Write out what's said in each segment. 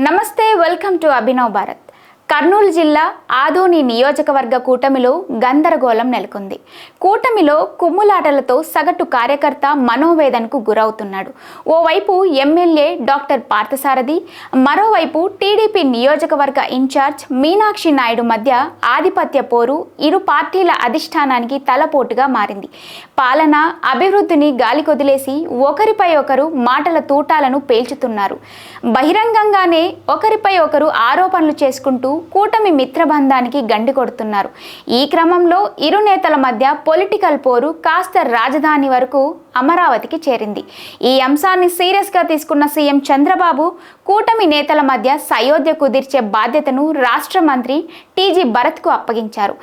నమస్తే, welcome to Abhinav Bharat. Kurnool జిల్లా ఆదోని నియోజకవర్గ కూటమిలో గందరగోళం నెలకొంది. కూటమిలో కుమ్ములాటలతో సగటు కార్యకర్త మనోవేదనకు గురవుతున్నాడు. ఓవైపు ఎమ్మెల్యే డాక్టర్ పార్థసారథి, మరోవైపు టీడీపీ నియోజకవర్గ ఇన్ఛార్జ్ మీనాక్షి నాయుడు మధ్య ఆధిపత్య పోరు ఇరు పార్టీల అధిష్టానానికి తలపోటుగా మారింది. పాలన, అభివృద్ధిని గాలికొదిలేసి ఒకరిపై ఒకరు మాటల తూటాలను పేల్చుతున్నారు. బహిరంగంగానే ఒకరిపై ఒకరు ఆరోపణలు చేసుకుంటూ కూటమి మిత్రబంధానికి గండి కొడుతున్నారు. ఈ క్రమంలో ఇరు నేతల మధ్య పొలిటికల్ పోరు కాస్త రాజధాని వరకు అమరావతికి చేరింది. ఈ అంశాన్ని సీరియస్గా తీసుకున్న సీఎం చంద్రబాబు కూటమి నేతల మధ్య సయోధ్య కుదిర్చే బాధ్యతను రాష్ట్ర మంత్రి టీజీ భరత్కు అప్పగించారు.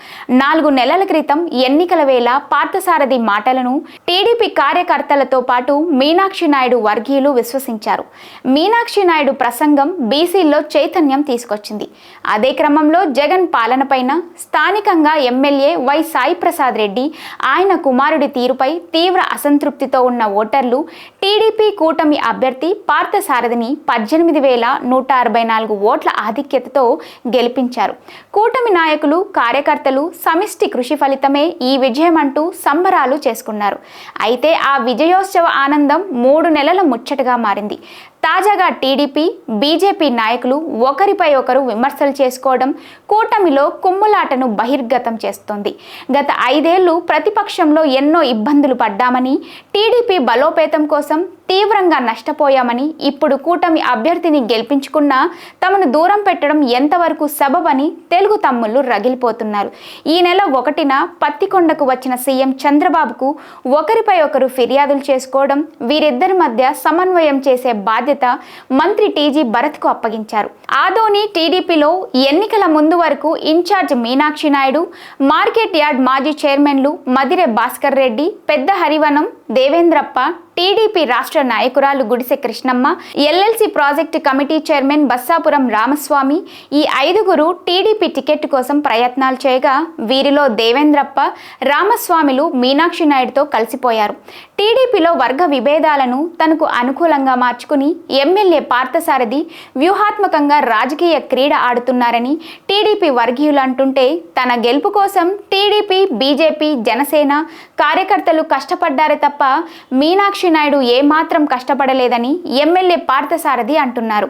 4 నెలల క్రితం ఎన్నికల వేళ పార్థసారథి మాటలను టీడీపీ కార్యకర్తలతో పాటు మీనాక్షి నాయుడు వర్గీయులు విశ్వసించారు. మీనాక్షి నాయుడు ప్రసంగం బీసీల్లో చైతన్యం తీసుకొచ్చింది. అదే క్రమంలో జగన్ పాలనపైన స్థానికంగా ఎమ్మెల్యే వై సాయి ప్రసాద్ రెడ్డి, ఆయన కుమారుడి తీరుపై తీవ్ర అసంతృప్తితో ఉన్న ఓటర్లు టీడీపీ కూటమి అభ్యర్థి పార్థసారథిని 18,164 ఓట్ల ఆధిక్యతతో గెలిపించారు. కూటమి నాయకులు, కార్యకర్తలు సమిష్టి కృషి ఫలితమే ఈ విజయం అంటూ సంబరాలు చేసుకున్నారు. అయితే ఆ విజయోత్సవ ఆనందం 3 నెలల ముచ్చటగా మారింది. తాజాగా టీడీపీ, బీజేపీ నాయకులు ఒకరిపై ఒకరు విమర్శలు చేసుకోవడం కూటమిలో కుమ్ములాటను బహిర్గతం చేస్తోంది. గత 5 ఏళ్లు ప్రతిపక్షంలో ఎన్నో ఇబ్బందులు పడ్డామని, టీడీపీ బలోపేతం కోసం తీవ్రంగా నష్టపోయామని, ఇప్పుడు కూటమి అభ్యర్థిని గెలిపించుకున్నా తమను దూరం పెట్టడం ఎంతవరకు సబబని తెలుగు తమ్ముళ్లు రగిలిపోతున్నారు. ఈ నెల 1న పత్తికొండకు వచ్చిన సీఎం చంద్రబాబుకు ఒకరిపై ఒకరు ఫిర్యాదులు చేసుకోవడం, వీరిద్దరి మధ్య సమన్వయం చేసే బాధ్యత మంత్రి టీజీ భరత్కు అప్పగించారు. ఆదోని టీడీపీలో ఎన్నికల ముందు వరకు incharge Meenakshi Naidu, market yard మాజీ చైర్మన్లు మదిరె భాస్కర్ రెడ్డి, పెద్ద హరివనం దేవేంద్రప్ప, టీడీపీ రాష్ట్ర నాయకురాలు Gudise Krishnamma, LLC project committee chairman Bassapuram Ramaswamy, ఈ 5గురు టీడీపీ టికెట్ కోసం ప్రయత్నాలు చేయగా వీరిలో దేవేంద్రప్ప, రామస్వామిలు మీనాక్షి నాయుడుతో కలిసిపోయారు. టీడీపీలో వర్గ విభేదాలను తనకు అనుకూలంగా మార్చుకుని ఎమ్మెల్యే పార్థసారథి వ్యూహాత్మకంగా రాజకీయ క్రీడ ఆడుతున్నారని టీడీపీ వర్గీయులు అంటుంటే, తన గెలుపు కోసం టీడీపీ, బీజేపీ, జనసేన కార్యకర్తలు కష్టపడ్డారే తప్ప మీనాక్షి నాయుడు ఏమాత్రం కష్టపడలేదని ఎమ్మెల్యే పార్థసారథి అంటున్నారు.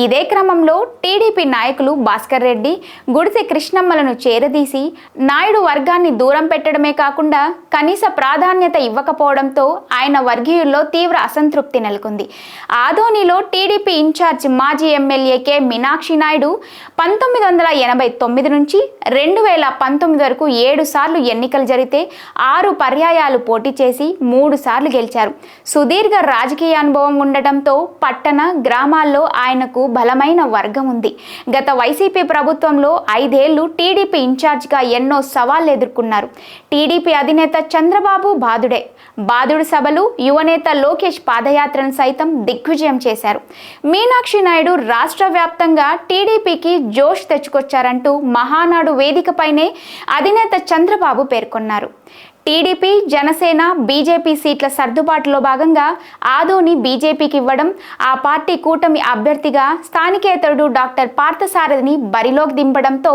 ఇదే క్రమంలో టీడీపీ నాయకులు భాస్కర్ రెడ్డి, గుడిసె కృష్ణమ్మలను చేరదీసి నాయుడు వర్గాన్ని దూరం పెట్టడమే కాకుండా కనీస ప్రాధాన్యత ఇవ్వకపోవడంతో ఆయన వర్గీయుల్లో తీవ్ర అసంతృప్తి నెలకొంది. ఆదోనిలో టీడీపీ ఇన్ఛార్జ్ మాజీ ఎమ్మెల్యే కె మీనాక్షి నాయుడు 1989 నుంచి 2019 వరకు 7 సార్లు ఎన్నికలు జరిగితే 6 పర్యాయాలు పోటీ చేసి 3 సార్లు గెలిచారు. సుదీర్ఘ రాజకీయ అనుభవం ఉండటంతో పట్టణ, గ్రామాల్లో ఆయనకు బలమైన వర్గం ఉంది. గత వైసీపీ ప్రభుత్వంలో 5 ఏళ్లు టీడీపీ ఇన్ఛార్జ్గా ఎన్నో సవాళ్లు ఎదుర్కొన్నారు. టీడీపీ అధినేత చంద్రబాబు బాదుడు సభలు, యువనేత లోకేష్ పాదయాత్రను సైతం దిగ్విజయం చేశారు. మీనాక్షి నాయుడు రాష్ట్ర వ్యాప్తంగా టీడీపీకి జోష్ తెచ్చుకొచ్చారంటూ మహానాడు వేదికపైనే అధినేత చంద్రబాబు పేర్కొన్నారు. టీడీపీ, జనసేన, బీజేపీ సీట్ల సర్దుబాటులో భాగంగా ఆదోని బీజేపీకి ఇవ్వడం, ఆ పార్టీ కూటమి అభ్యర్థిగా స్థానికేతరుడు డాక్టర్ పార్థసారథిని బరిలోకి దింపడంతో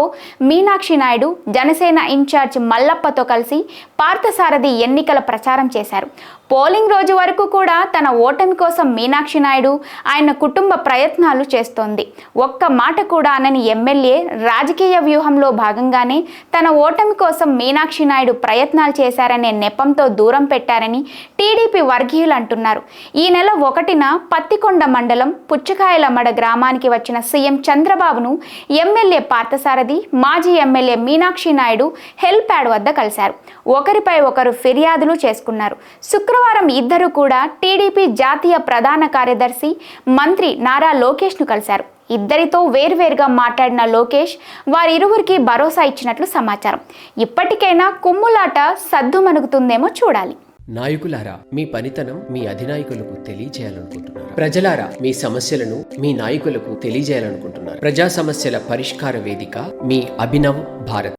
మీనాక్షి నాయుడు జనసేన ఇన్ఛార్జ్ మల్లప్పతో కలిసి పార్థసారథి ఎన్నికల ప్రచారం చేశారు. పోలింగ్ రోజు వరకు కూడా తన ఓటమి కోసం మీనాక్షి నాయుడు, ఆయన కుటుంబ ప్రయత్నాలు చేస్తోంది. ఒక్క మాట కూడా అనని ఎమ్మెల్యే రాజకీయ వ్యూహంలో భాగంగానే తన ఓటమి కోసం మీనాక్షి నాయుడు ప్రయత్నాలు చేశారనే నెపంతో దూరం పెట్టారని టీడీపీ వర్గీయులు అంటున్నారు. ఈ నెల 1న పత్తికొండ మండలం పుచ్చకాయలమడ గ్రామానికి వచ్చిన సీఎం చంద్రబాబును ఎమ్మెల్యే పార్థసారథి, మాజీ ఎమ్మెల్యే మీనాక్షి నాయుడు హెల్ప్యాడ్ వద్ద కలిశారు. ఒకరిపై ఒకరు ఫిర్యాదులు చేసుకున్నారు. శుక్రవారం ఇద్దరు కూడా టీడీపీ జాతీయ ప్రధాన కార్యదర్శి మంత్రి నారా లోకేష్ను కలిశారు. ఇద్దరితో వేర్వేరుగా మాట్లాడిన లోకేష్ వారిరువురికి భరోసా ఇచ్చినట్లు సమాచారం. ఇప్పటికైనా కుమ్ములాట సద్దుమణుగుతుందేమో చూడాలి. నాయకులారా, మీ పనితనం మీ అధినాయకులకు తెలియజేయాలనుకుంటున్నారు. ప్రజలారా, మీ సమస్యలను మీ నాయకులకు తెలియజేయాలనుకుంటున్నారు. ప్రజా సమస్యల పరిష్కార వేదిక మీ అభినవ్ భారత్.